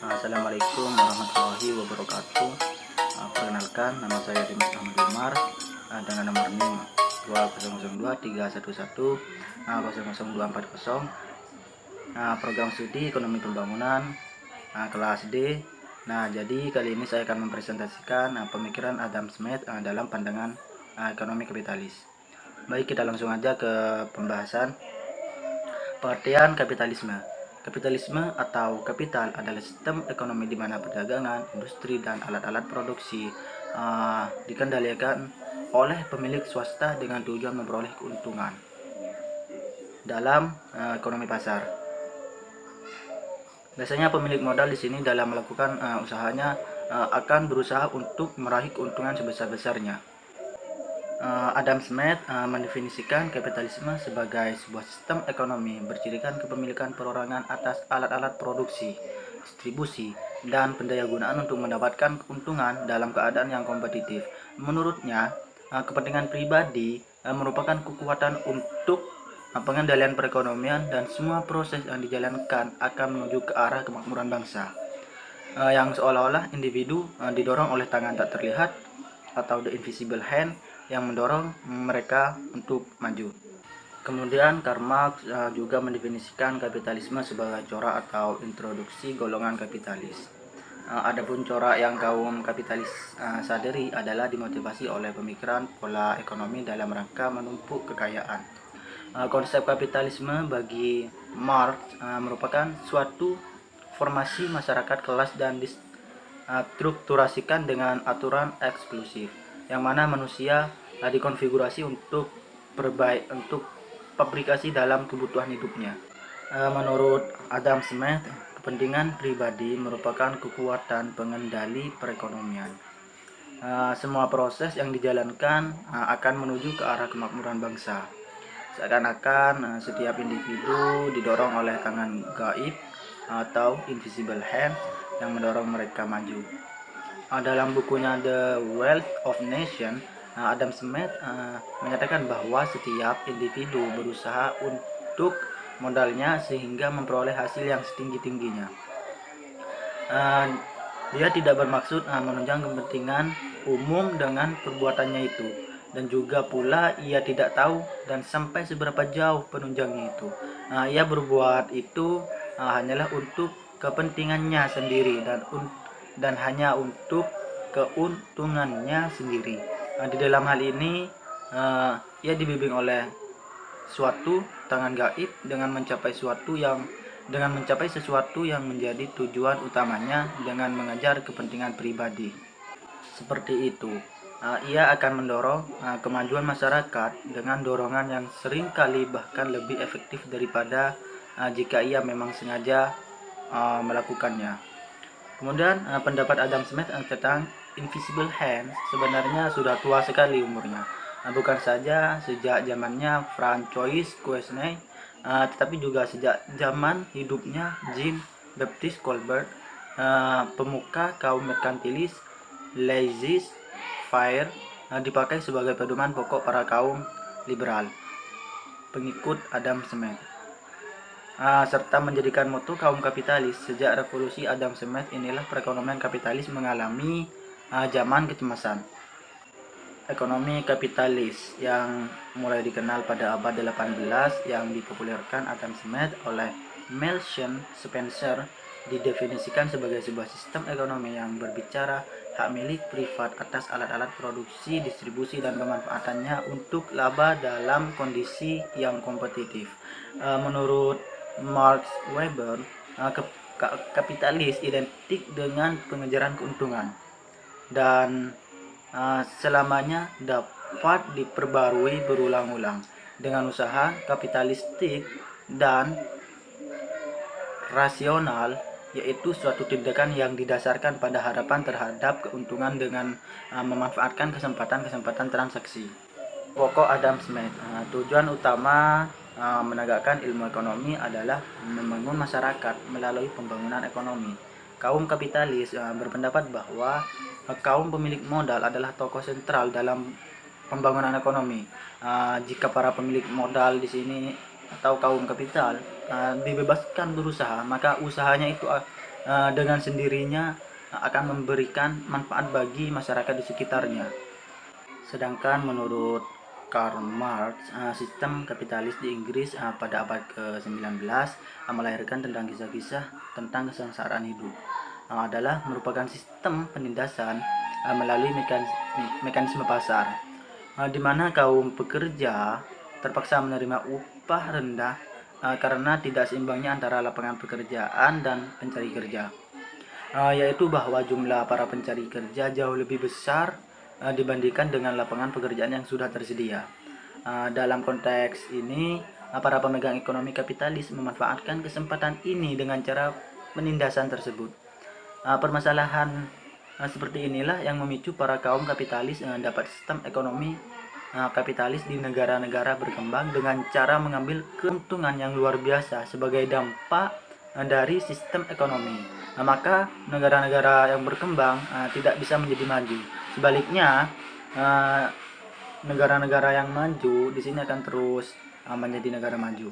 Assalamualaikum warahmatullahi wabarakatuh. Perkenalkan, nama saya Dimas Ahmad Umar dengan nomor NIM 200231100240. Program studi Ekonomi Pembangunan kelas D. Jadi kali ini saya akan mempresentasikan pemikiran Adam Smith dalam pandangan ekonomi kapitalis. Baik, kita langsung aja ke pembahasan. Pengertian kapitalisme. Kapitalisme atau kapital adalah sistem ekonomi di mana perdagangan, industri, dan alat-alat produksi dikendalikan oleh pemilik swasta dengan tujuan memperoleh keuntungan. Dalam ekonomi pasar, biasanya pemilik modal di sini dalam melakukan usahanya akan berusaha untuk meraih keuntungan sebesar-besarnya. Adam Smith mendefinisikan kapitalisme sebagai sebuah sistem ekonomi bercirikan kepemilikan perorangan atas alat-alat produksi, distribusi, dan pendayagunaan untuk mendapatkan keuntungan dalam keadaan yang kompetitif. Menurutnya, kepentingan pribadi merupakan kekuatan untuk pengendalian perekonomian, dan semua proses yang dijalankan akan menuju ke arah kemakmuran bangsa, yang seolah-olah individu didorong oleh tangan tak terlihat atau the invisible hand yang mendorong mereka untuk maju. Kemudian Karl Marx juga mendefinisikan kapitalisme sebagai corak atau introduksi golongan kapitalis. Adapun corak yang kaum kapitalis sadari adalah dimotivasi oleh pemikiran pola ekonomi dalam rangka menumpuk kekayaan. Konsep kapitalisme bagi Marx merupakan suatu formasi masyarakat kelas dan distrukturasikan dengan aturan eksklusif, yang mana manusia dikonfigurasi untuk pabrikasi dalam kebutuhan hidupnya. Menurut Adam Smith, kepentingan pribadi merupakan kekuatan pengendali perekonomian. Semua proses yang dijalankan akan menuju ke arah kemakmuran bangsa. Seakan-akan setiap individu didorong oleh tangan gaib atau invisible hand yang mendorong mereka maju. Dalam bukunya The Wealth of Nations, Adam Smith menyatakan bahwa setiap individu berusaha untuk modalnya sehingga memperoleh hasil yang setinggi-tingginya. Dia tidak bermaksud menunjang kepentingan umum dengan perbuatannya itu, dan juga pula ia tidak tahu dan sampai seberapa jauh penunjangnya itu. Ia berbuat itu hanyalah untuk kepentingannya sendiri dan hanya untuk keuntungannya sendiri. Di dalam hal ini ia dibimbing oleh suatu tangan gaib dengan mencapai sesuatu yang menjadi tujuan utamanya dengan mengejar kepentingan pribadi. Seperti itu, ia akan mendorong kemajuan masyarakat dengan dorongan yang seringkali bahkan lebih efektif daripada jika ia memang sengaja melakukannya. Kemudian pendapat Adam Smith tentang invisible hand sebenarnya sudah tua sekali umurnya, bukan saja sejak zamannya Francois Quesnay, tetapi juga sejak zaman hidupnya Jean Baptiste Colbert, pemuka kaum merkantilis. Laissez-faire dipakai sebagai pedoman pokok para kaum liberal pengikut Adam Smith, serta menjadikan moto kaum kapitalis. Sejak revolusi Adam Smith inilah perekonomian kapitalis mengalami zaman kecemasan. Ekonomi kapitalis yang mulai dikenal pada abad 18 yang dipopulerkan Adam Smith oleh Merchant Spencer didefinisikan sebagai sebuah sistem ekonomi yang berbicara hak milik privat atas alat-alat produksi, distribusi, dan pemanfaatannya untuk laba dalam kondisi yang kompetitif. Menurut Max Weber, kapitalis identik dengan pengejaran keuntungan dan selamanya dapat diperbarui berulang-ulang dengan usaha kapitalistik dan rasional, yaitu suatu tindakan yang didasarkan pada harapan terhadap keuntungan dengan memanfaatkan kesempatan-kesempatan transaksi. Pokok Adam Smith, tujuan utama menegakkan ilmu ekonomi adalah membangun masyarakat melalui pembangunan ekonomi. Kaum kapitalis berpendapat bahwa kaum pemilik modal adalah tokoh sentral dalam pembangunan ekonomi. Jika para pemilik modal di sini atau kaum kapital dibebaskan berusaha, maka usahanya itu dengan sendirinya akan memberikan manfaat bagi masyarakat di sekitarnya. Sedangkan menurut Karl Marx, sistem kapitalis di Inggris pada abad ke-19 melahirkan tentang kisah-kisah tentang kesengsaraan hidup. Adalah merupakan sistem penindasan melalui mekanisme pasar, di mana kaum pekerja terpaksa menerima upah rendah karena tidak seimbangnya antara lapangan pekerjaan dan pencari kerja, yaitu bahwa jumlah para pencari kerja jauh lebih besar dibandingkan dengan lapangan pekerjaan yang sudah tersedia. Dalam konteks ini, para pemegang ekonomi kapitalis memanfaatkan kesempatan ini dengan cara penindasan tersebut. Permasalahan seperti inilah yang memicu para kaum kapitalis dapat sistem ekonomi kapitalis di negara-negara berkembang dengan cara mengambil keuntungan yang luar biasa sebagai dampak dari sistem ekonomi. Maka negara-negara yang berkembang tidak bisa menjadi maju. Sebaliknya, negara-negara yang maju di sini akan terus menjadi negara maju.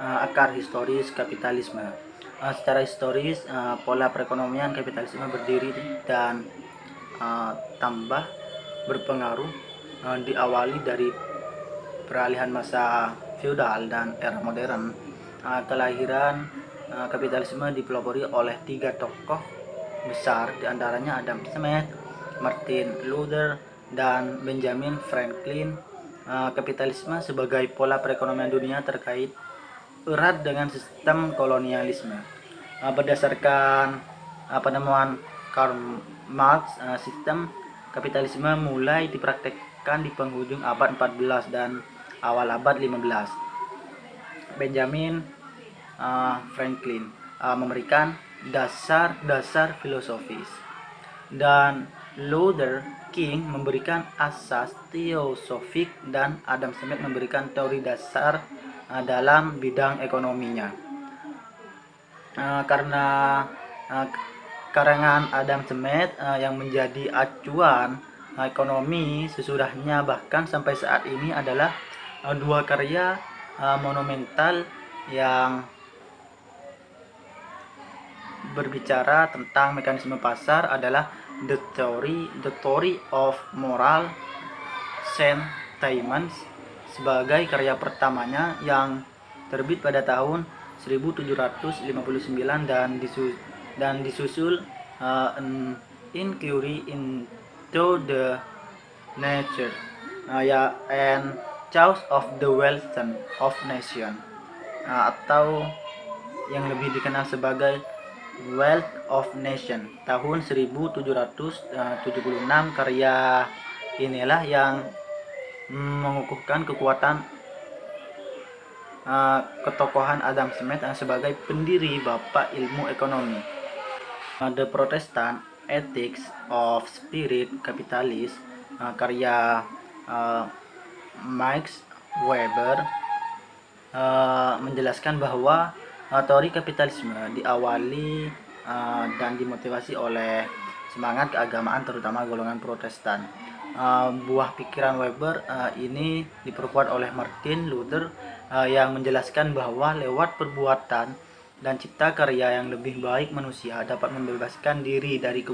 Akar historis kapitalisme. Secara historis, pola perekonomian kapitalisme berdiri dan tambah berpengaruh diawali dari peralihan masa feodal dan era modern. Kelahiran kapitalisme dipelopori oleh 3 tokoh besar, diantaranya Adam Smith, Martin Luther, dan Benjamin Franklin. Kapitalisme sebagai pola perekonomian dunia terkait erat dengan sistem kolonialisme. Berdasarkan penemuan Karl Marx, sistem kapitalisme mulai dipraktekkan di penghujung abad 14 dan awal abad 15. Benjamin Franklin memberikan dasar-dasar filosofis, dan Luther King memberikan asas teosofik, dan Adam Smith memberikan teori dasar dalam bidang ekonominya. Karena karangan Adam Smith yang menjadi acuan ekonomi sesudahnya bahkan sampai saat ini adalah 2 karya monumental yang berbicara tentang mekanisme pasar adalah The Theory of Moral Sentiments sebagai karya pertamanya yang terbit pada tahun 1759 dan disusul An Inquiry into the Nature and Cause of the Wealth of Nation, atau yang lebih dikenal sebagai Wealth of Nation tahun 1776. Karya inilah yang mengukuhkan kekuatan ketokohan Adam Smith sebagai pendiri bapak ilmu ekonomi. The Protestant Ethics of Spirit Capitalism karya Max Weber menjelaskan bahwa teori kapitalisme diawali dan dimotivasi oleh semangat keagamaan terutama golongan Protestan. Buah pikiran Weber ini diperkuat oleh Martin Luther yang menjelaskan bahwa lewat perbuatan dan cipta karya yang lebih baik, manusia dapat membebaskan diri dari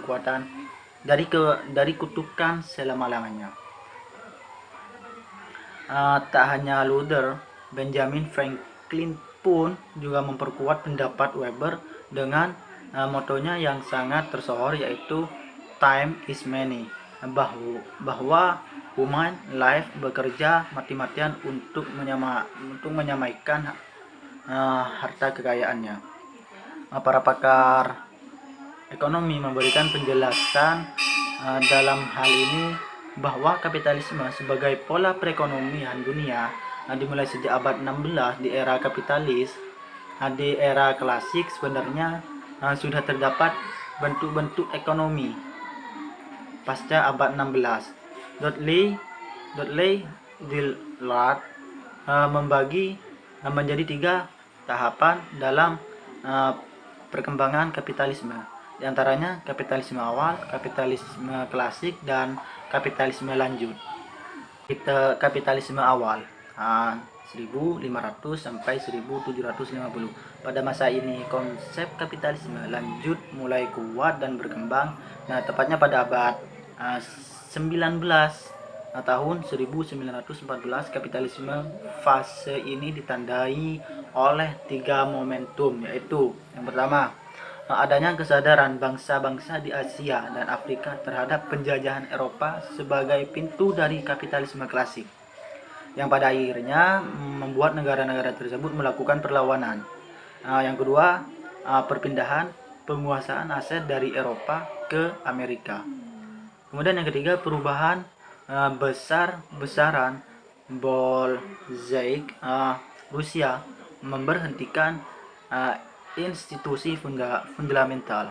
kutukan selama-lamanya. Tak hanya Luther, Benjamin Franklin pun juga memperkuat pendapat Weber dengan motonya yang sangat tersohor, yaitu time is money, bahwa human life bekerja mati-matian untuk menyamaikan harta kekayaannya. Para pakar ekonomi memberikan penjelasan dalam hal ini bahwa kapitalisme sebagai pola perekonomian dunia dimulai sejak abad 16 di era kapitalis. Di era klasik sebenarnya sudah terdapat bentuk-bentuk ekonomi pasca abad 16. Dudley Dillard membagi menjadi 3 tahapan dalam perkembangan kapitalisme. Di antaranya kapitalisme awal, kapitalisme klasik, dan kapitalisme lanjut. Kapitalisme awal. 1500 sampai 1750. Pada masa ini konsep kapitalisme lanjut mulai kuat dan berkembang. Nah, tepatnya pada abad 19, tahun 1914, kapitalisme fase ini ditandai oleh 3 momentum, yaitu yang pertama, adanya kesadaran bangsa-bangsa di Asia dan Afrika terhadap penjajahan Eropa sebagai pintu dari kapitalisme klasik, yang pada akhirnya membuat negara-negara tersebut melakukan perlawanan. Yang kedua, perpindahan penguasaan aset dari Eropa ke Amerika. Kemudian yang ketiga, perubahan besar-besaran Bolshevik Rusia memberhentikan institusi fundamental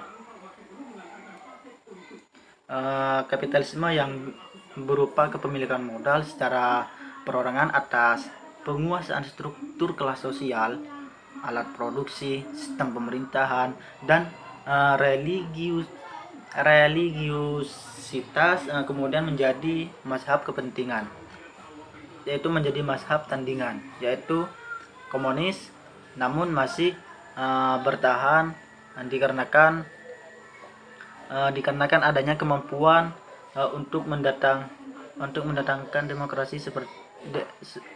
kapitalisme yang berupa kepemilikan modal secara perorangan atas penguasaan struktur kelas sosial, alat produksi, sistem pemerintahan, dan religiusitas kemudian menjadi mazhab kepentingan, yaitu menjadi mazhab tandingan, yaitu komunis, namun masih bertahan dikarenakan adanya kemampuan untuk mendatangkan demokrasi seperti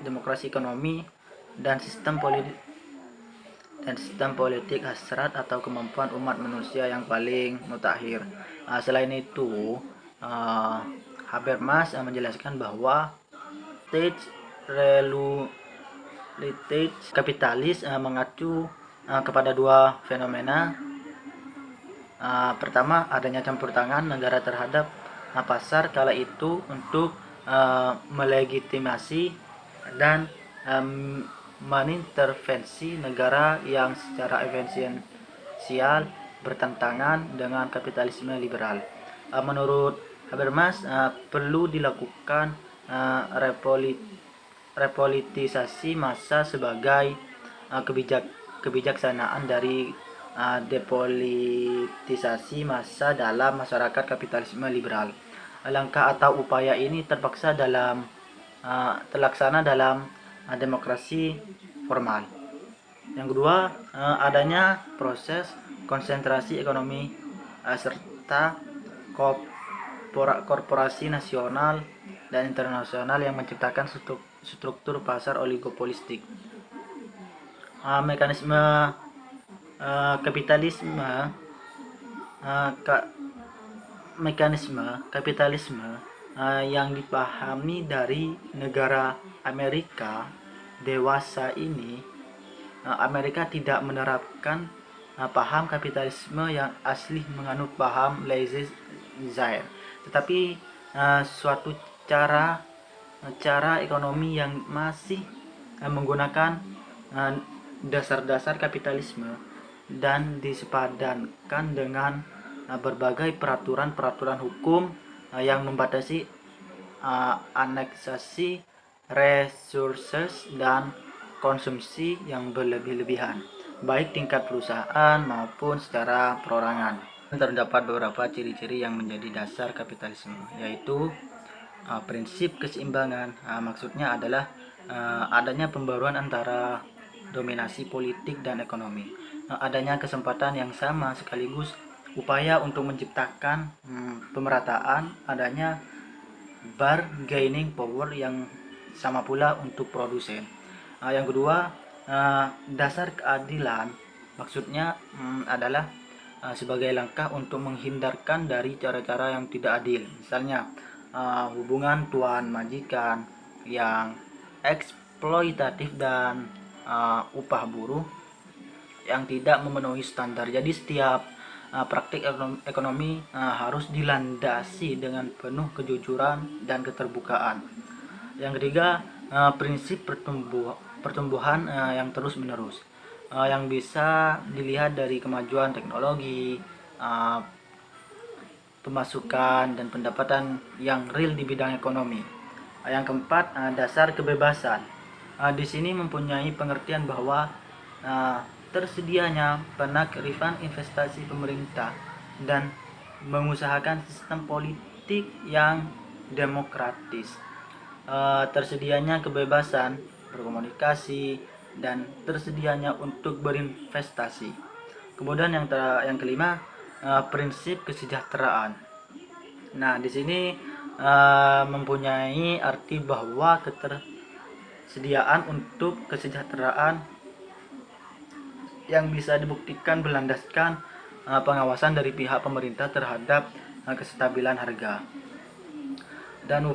demokrasi ekonomi dan sistem politik hasrat atau kemampuan umat manusia yang paling mutakhir. Selain itu, Habermas menjelaskan bahwa state kapitalis mengacu kepada 2 fenomena. Pertama, adanya campur tangan negara terhadap pasar kala itu untuk melegitimasi dan menintervensi negara yang secara esensial bertentangan dengan kapitalisme liberal. Menurut Habermas, perlu dilakukan repolitisasi massa sebagai kebijaksanaan dari depolitisasi massa dalam masyarakat kapitalisme liberal. Langkah atau upaya ini terlaksana dalam demokrasi formal. Yang kedua, adanya proses konsentrasi ekonomi serta korporasi nasional dan internasional yang menciptakan struktur pasar oligopolistik. Mekanisme kapitalisme yang dipahami dari negara Amerika dewasa ini, Amerika tidak menerapkan paham kapitalisme yang asli menganut paham laissez-faire, tetapi suatu cara ekonomi yang masih menggunakan dasar-dasar kapitalisme dan disepadankan dengan berbagai peraturan hukum yang membatasi aneksasi resources dan konsumsi yang berlebih-lebihan, baik tingkat perusahaan maupun secara perorangan. Terdapat beberapa ciri-ciri yang menjadi dasar kapitalisme, yaitu prinsip keseimbangan. Maksudnya adalah adanya pembaruan antara dominasi politik dan ekonomi, adanya kesempatan yang sama sekaligus upaya untuk menciptakan pemerataan, adanya bargaining power yang sama pula untuk produsen. Yang kedua, dasar keadilan, maksudnya adalah sebagai langkah untuk menghindarkan dari cara-cara yang tidak adil, misalnya hubungan tuan majikan yang eksploitatif dan upah buruh yang tidak memenuhi standar. Jadi setiap praktik ekonomi harus dilandasi dengan penuh kejujuran dan keterbukaan. Yang ketiga, prinsip pertumbuhan yang terus menerus, yang bisa dilihat dari kemajuan teknologi, pemasukan dan pendapatan yang real di bidang ekonomi. Yang keempat, dasar kebebasan. Di sini mempunyai pengertian bahwa tersedianya penakrifan investasi pemerintah dan mengusahakan sistem politik yang demokratis. Tersedianya kebebasan berkomunikasi, dan tersedianya untuk berinvestasi. Kemudian yang kelima, prinsip kesejahteraan. Nah, di sini mempunyai arti bahwa ketersediaan untuk kesejahteraan yang bisa dibuktikan berlandaskan pengawasan dari pihak pemerintah terhadap kestabilan harga dan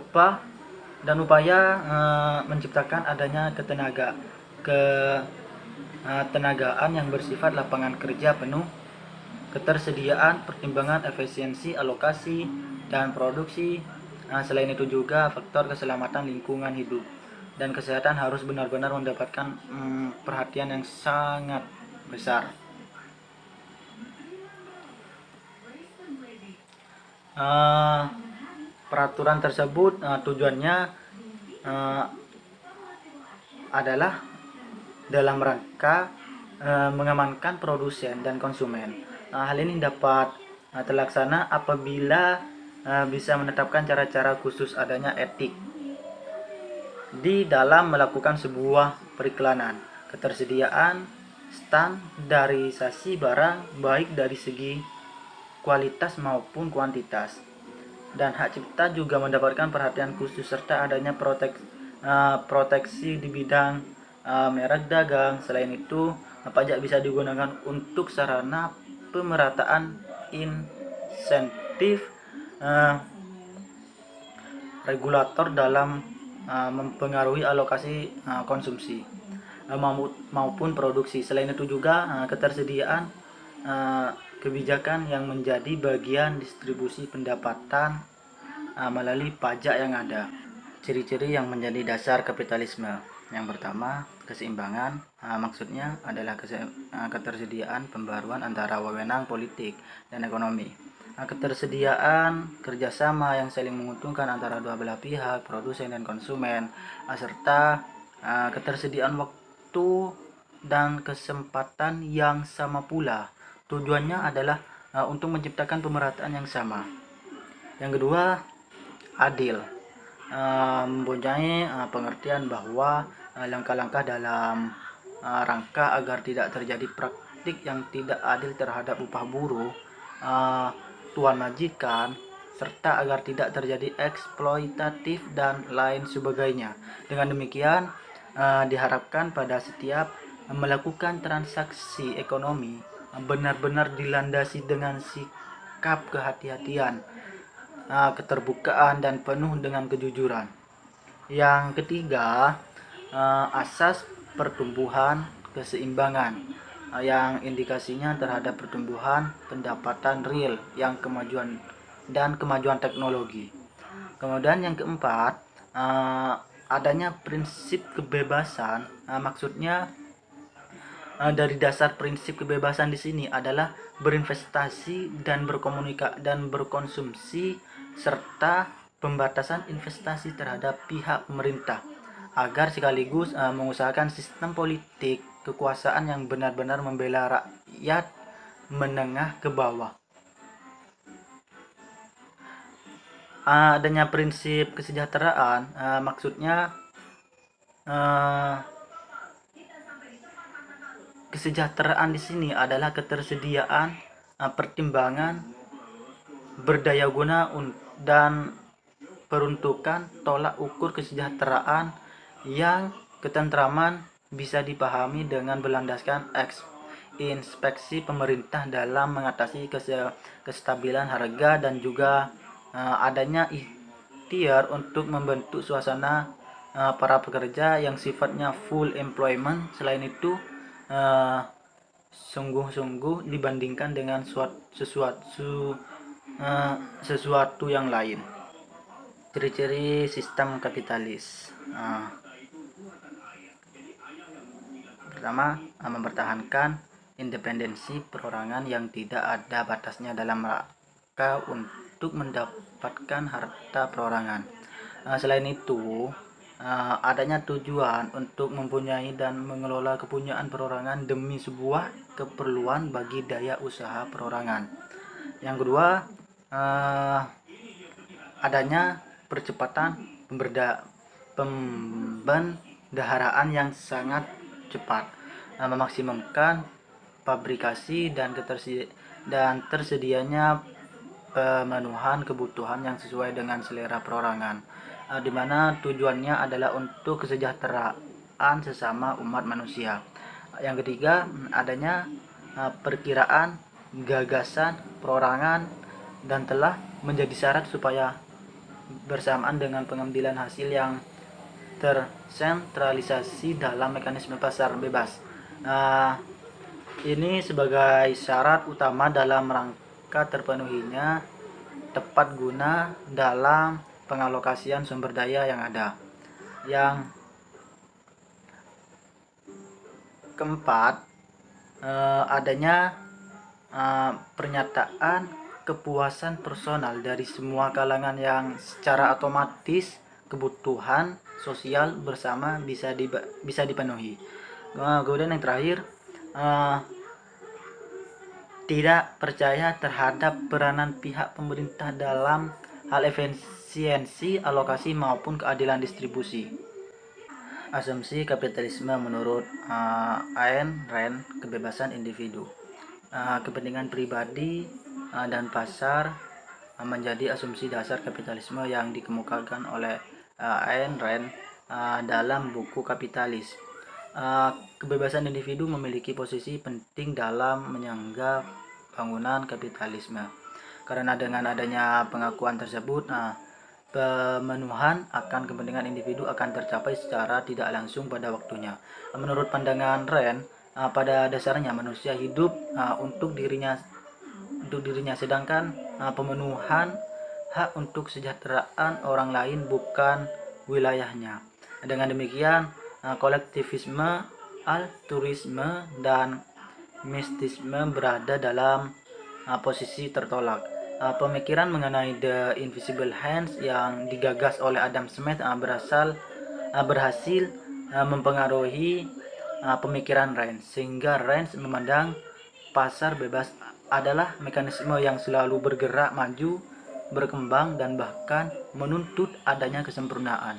upaya menciptakan adanya ketenagaan yang bersifat lapangan kerja penuh, ketersediaan, pertimbangan efisiensi alokasi dan produksi. Selain itu juga faktor keselamatan lingkungan hidup dan kesehatan harus benar-benar mendapatkan perhatian yang sangat besar. Peraturan tersebut tujuannya adalah dalam rangka mengamankan produsen dan konsumen. Hal ini dapat terlaksana apabila bisa menetapkan cara-cara khusus adanya etik di dalam melakukan sebuah periklanan, ketersediaan, standarisasi barang baik dari segi kualitas maupun kuantitas, dan hak cipta juga mendapatkan perhatian khusus serta adanya proteksi di bidang merek dagang. Selain itu, pajak bisa digunakan untuk sarana pemerataan insentif regulator dalam mempengaruhi alokasi konsumsi maupun produksi. Selain itu juga ketersediaan kebijakan yang menjadi bagian distribusi pendapatan melalui pajak yang ada. Ciri-ciri yang menjadi dasar kapitalisme. Yang pertama, keseimbangan. Maksudnya adalah ketersediaan pembaruan antara wewenang politik dan ekonomi. Ketersediaan kerjasama yang saling menguntungkan antara dua belah pihak, produsen dan konsumen, serta ketersediaan waktu dan kesempatan yang sama pula. Tujuannya adalah untuk menciptakan pemerataan yang sama. Yang kedua, adil. Mempunyai pengertian bahwa langkah-langkah dalam rangka agar tidak terjadi praktik yang tidak adil terhadap upah buruh, tuan majikan, serta agar tidak terjadi eksploitatif dan lain sebagainya. Dengan demikian, diharapkan pada setiap melakukan transaksi ekonomi benar-benar dilandasi dengan sikap kehati-hatian, keterbukaan, dan penuh dengan kejujuran. Yang ketiga, asas pertumbuhan keseimbangan, yang indikasinya terhadap pertumbuhan pendapatan real yang kemajuan teknologi. Kemudian yang keempat, adanya prinsip kebebasan. Maksudnya dari dasar prinsip kebebasan di sini adalah berinvestasi dan berkonsumsi serta pembatasan investasi terhadap pihak pemerintah agar sekaligus mengusahakan sistem politik kekuasaan yang benar-benar membela rakyat menengah ke bawah. Adanya prinsip kesejahteraan, maksudnya kesejahteraan di sini adalah ketersediaan, pertimbangan, berdaya guna dan peruntukan tolak ukur kesejahteraan yang ketentraman bisa dipahami dengan berlandaskan inspeksi pemerintah dalam mengatasi kestabilan harga dan juga adanya ikhtiar untuk membentuk suasana para pekerja yang sifatnya full employment. Selain itu sungguh-sungguh dibandingkan dengan sesuatu yang lain. Ciri-ciri sistem kapitalis. Pertama, mempertahankan independensi perorangan yang tidak ada batasnya dalam rangka untuk mendapatkan harta perorangan. Selain itu, adanya tujuan untuk mempunyai dan mengelola kepunyaan perorangan demi sebuah keperluan bagi daya usaha perorangan. Yang kedua, adanya percepatan pembenahan pembendaharaan yang sangat cepat, memaksimumkan fabrikasi dan tersedianya pemenuhan kebutuhan yang sesuai dengan selera perorangan, di mana tujuannya adalah untuk kesejahteraan sesama umat manusia. Yang ketiga, adanya perkiraan, gagasan, perorangan, dan telah menjadi syarat supaya bersamaan dengan pengambilan hasil yang tersentralisasi dalam mekanisme pasar bebas. Ini sebagai syarat utama dalam rangka terpenuhinya tepat guna dalam pengalokasian sumber daya yang ada. Yang keempat, adanya pernyataan kepuasan personal dari semua kalangan yang secara otomatis kebutuhan sosial bersama bisa dipenuhi. Kemudian yang terakhir, tidak percaya terhadap peranan pihak pemerintah dalam hal efisiensi alokasi maupun keadilan distribusi. Asumsi kapitalisme menurut Ayn Rand, kebebasan individu, kepentingan pribadi dan pasar menjadi asumsi dasar kapitalisme yang dikemukakan oleh Ayn Rand dalam buku Kapitalis. Kebebasan individu memiliki posisi penting dalam menyangga bangunan kapitalisme, karena dengan adanya pengakuan tersebut, pemenuhan akan kepentingan individu akan tercapai secara tidak langsung pada waktunya. Menurut pandangan Rand, pada dasarnya manusia hidup untuk dirinya, sedangkan pemenuhan hak untuk kesejahteraan orang lain bukan wilayahnya. Dengan demikian, kolektivisme, altruisme, dan mistisme berada dalam posisi tertolak. Pemikiran mengenai The Invisible Hands yang digagas oleh Adam Smith berhasil mempengaruhi pemikiran Rand, sehingga Rand memandang pasar bebas adalah mekanisme yang selalu bergerak maju, berkembang, dan bahkan menuntut adanya kesempurnaan.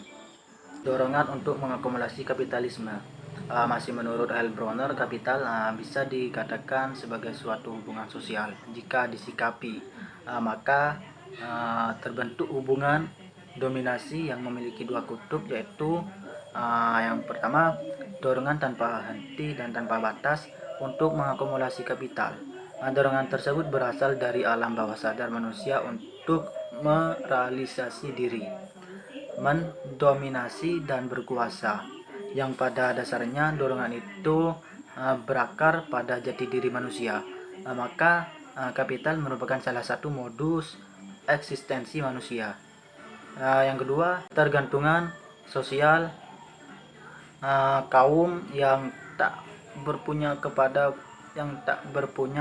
Dorongan untuk mengakumulasi kapitalisme. Masih menurut L. Bronner, kapital bisa dikatakan sebagai suatu hubungan sosial. Jika disikapi, maka terbentuk hubungan dominasi yang memiliki dua kutub, yaitu yang pertama, dorongan tanpa henti dan tanpa batas untuk mengakumulasi kapital. Dorongan tersebut berasal dari alam bawah sadar manusia untuk merealisasi diri, mendominasi, dan berkuasa, yang pada dasarnya dorongan itu berakar pada jati diri manusia. Maka kapital merupakan salah satu modus eksistensi manusia. Yang kedua, tergantungan sosial kaum yang tak berpunya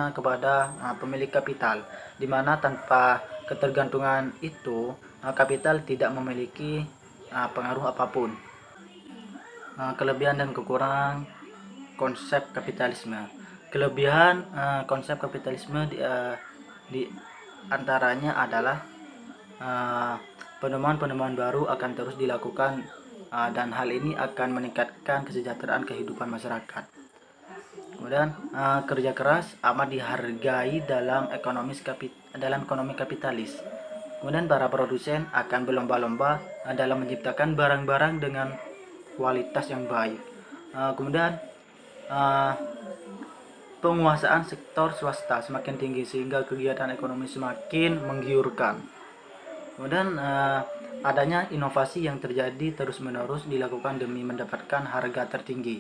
kepada pemilik kapital, di mana tanpa ketergantungan itu kapital tidak memiliki pengaruh apapun. Kelebihan dan kekurangan konsep kapitalisme. Kelebihan konsep kapitalisme di antaranya adalah penemuan-penemuan baru akan terus dilakukan, dan hal ini akan meningkatkan kesejahteraan kehidupan masyarakat. Kemudian kerja keras amat dihargai dalam ekonomi kapitalis. Kemudian para produsen akan berlomba-lomba dalam menciptakan barang-barang dengan kualitas yang baik. Kemudian penguasaan sektor swasta semakin tinggi sehingga kegiatan ekonomi semakin menggiurkan. Kemudian adanya inovasi yang terjadi terus-menerus dilakukan demi mendapatkan harga tertinggi.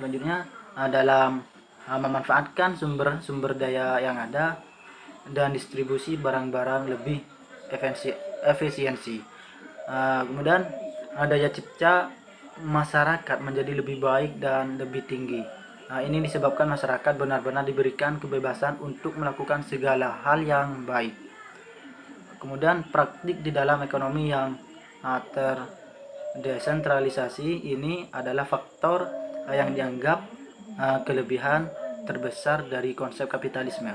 Selanjutnya dalam memanfaatkan sumber daya yang ada dan distribusi barang-barang lebih efisiensi. Kemudian daya cipta masyarakat menjadi lebih baik dan lebih tinggi. Ini disebabkan masyarakat benar-benar diberikan kebebasan untuk melakukan segala hal yang baik. Kemudian praktik di dalam ekonomi yang terdesentralisasi ini adalah faktor yang dianggap kelebihan terbesar dari konsep kapitalisme.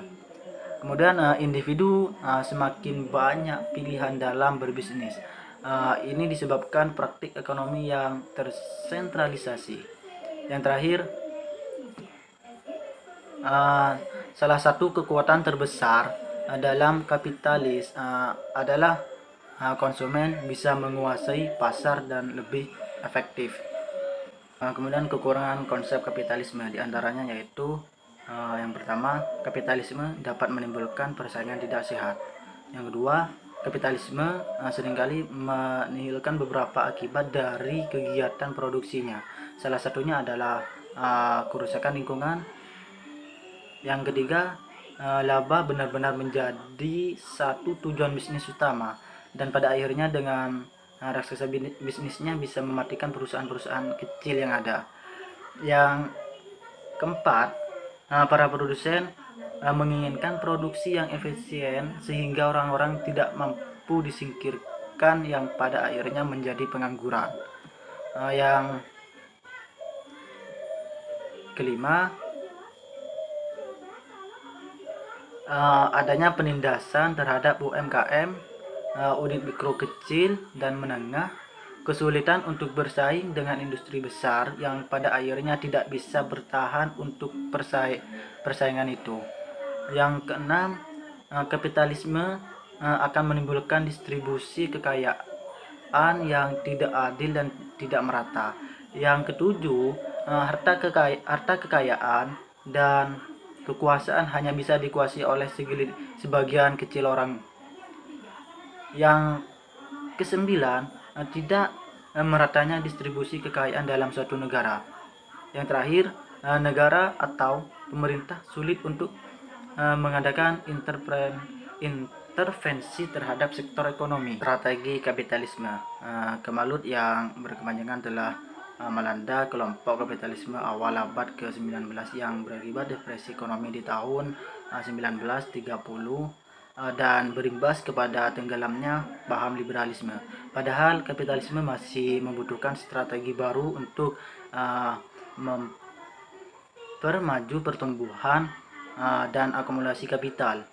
Kemudian individu semakin banyak pilihan dalam berbisnis. Ini disebabkan praktik ekonomi yang tersentralisasi. Yang terakhir, salah satu kekuatan terbesar dalam kapitalis adalah konsumen bisa menguasai pasar dan lebih efektif. Kemudian kekurangan konsep kapitalisme diantaranya yaitu yang pertama, kapitalisme dapat menimbulkan persaingan tidak sehat. Yang kedua, kapitalisme seringkali menihilkan beberapa akibat dari kegiatan produksinya. Salah satunya adalah kerusakan lingkungan. Yang ketiga, laba benar-benar menjadi satu tujuan bisnis utama, dan pada akhirnya dengan raksasa bisnisnya bisa mematikan perusahaan-perusahaan kecil yang ada. Yang keempat, para produsen menginginkan produksi yang efisien sehingga orang-orang tidak mampu disingkirkan yang pada akhirnya menjadi pengangguran. Yang kelima, adanya penindasan terhadap UMKM, unit mikro kecil dan menengah, kesulitan untuk bersaing dengan industri besar yang pada akhirnya tidak bisa bertahan untuk persaingan itu. Yang keenam, kapitalisme akan menimbulkan distribusi kekayaan yang tidak adil dan tidak merata. Yang ketujuh, harta kekayaan dan kekuasaan hanya bisa dikuasai oleh sebagian kecil orang. Yang kesembilan, tidak meratanya distribusi kekayaan dalam suatu negara. Yang terakhir, negara atau pemerintah sulit untuk mengadakan intervensi terhadap sektor ekonomi. Strategi kapitalisme. Kemalut yang berkepanjangan telah melanda kelompok kapitalisme awal abad ke-19 yang berakibat depresi ekonomi di tahun 1930 dan berimbas kepada tenggelamnya paham liberalisme. Padahal kapitalisme masih membutuhkan strategi baru untuk mempermaju pertumbuhan dan akumulasi kapital.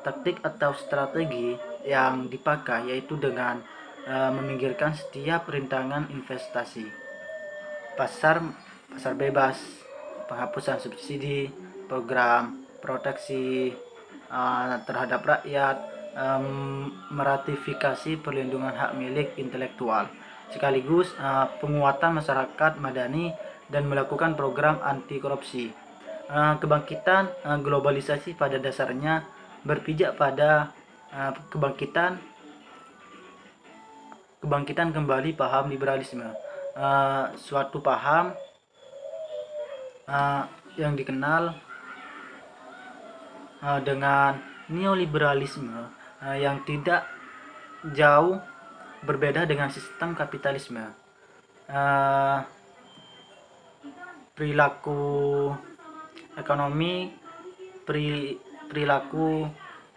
Taktik atau strategi yang dipakai yaitu dengan meminggirkan setiap rintangan investasi, pasar bebas, penghapusan subsidi, program proteksi terhadap rakyat, meratifikasi perlindungan hak milik intelektual, sekaligus penguatan masyarakat madani dan melakukan program anti korupsi. Kebangkitan globalisasi pada dasarnya berpijak pada kebangkitan kembali paham liberalisme, suatu paham yang dikenal dengan neoliberalisme yang tidak jauh berbeda dengan sistem kapitalisme. Perilaku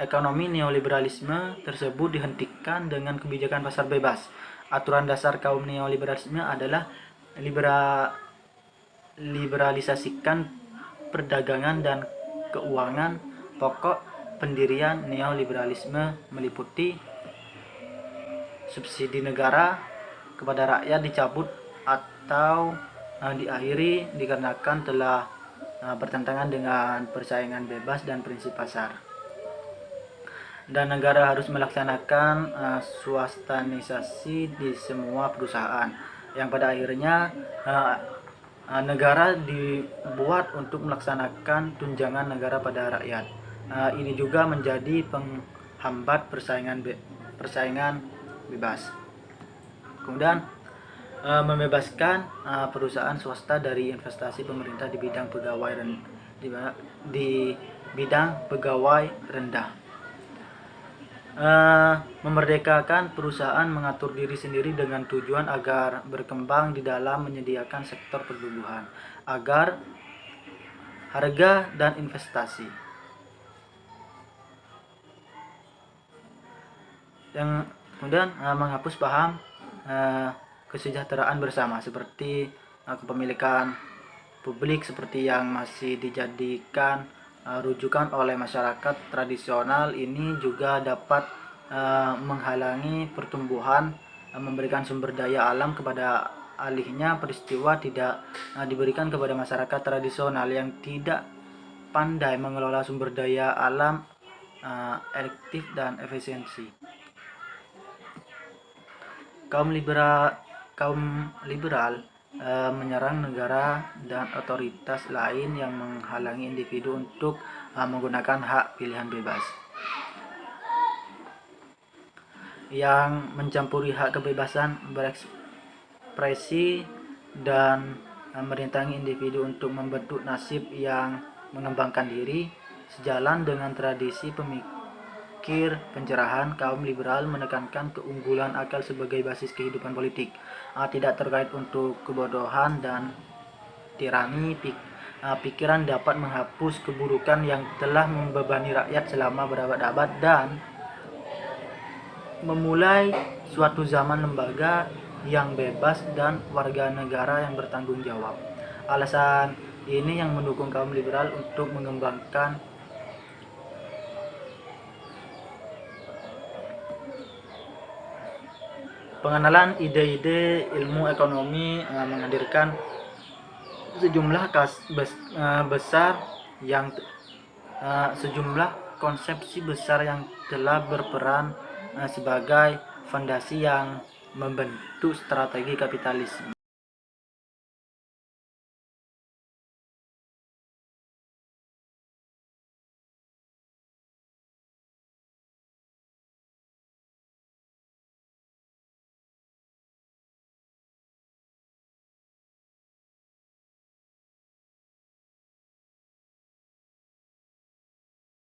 ekonomi neoliberalisme tersebut dihentikan dengan kebijakan pasar bebas. Aturan dasar kaum neoliberalisme adalah liberalisasikan perdagangan dan keuangan. Pokok pendirian neoliberalisme meliputi subsidi negara kepada rakyat dicabut atau diakhiri dikarenakan telah bertentangan dengan persaingan bebas dan prinsip pasar. Dan negara harus melaksanakan swastanisasi di semua perusahaan, yang pada akhirnya negara dibuat untuk melaksanakan tunjangan negara pada rakyat. Ini juga menjadi penghambat persaingan bebas. Kemudian membebaskan perusahaan swasta dari investasi pemerintah di bidang pegawai rendah. Memerdekakan perusahaan mengatur diri sendiri dengan tujuan agar berkembang di dalam menyediakan sektor pertumbuhan, agar harga dan investasi. Yang kemudian menghapus paham kesejahteraan bersama seperti kepemilikan publik seperti yang masih dijadikan rujukan oleh masyarakat tradisional. Ini juga dapat menghalangi pertumbuhan memberikan sumber daya alam kepada alihnya peristiwa tidak diberikan kepada masyarakat tradisional yang tidak pandai mengelola sumber daya alam efektif dan efisiensi. Kaum liberal menyerang negara dan otoritas lain yang menghalangi individu untuk menggunakan hak pilihan bebas, yang mencampuri hak kebebasan berekspresi dan merintangi individu untuk membentuk nasib yang mengembangkan diri. Sejalan dengan tradisi pemikir pencerahan, kaum liberal menekankan keunggulan akal sebagai basis kehidupan politik, tidak terkait untuk kebodohan dan tirani. Pikiran dapat menghapus keburukan yang telah membebani rakyat selama berabad-abad dan memulai suatu zaman lembaga yang bebas dan warga negara yang bertanggung jawab. Alasan ini yang mendukung kaum liberal untuk mengembangkan pengenalan ide-ide ilmu ekonomi, menghadirkan sejumlah sejumlah konsepsi besar yang telah berperan sebagai fondasi yang membentuk strategi kapitalisme.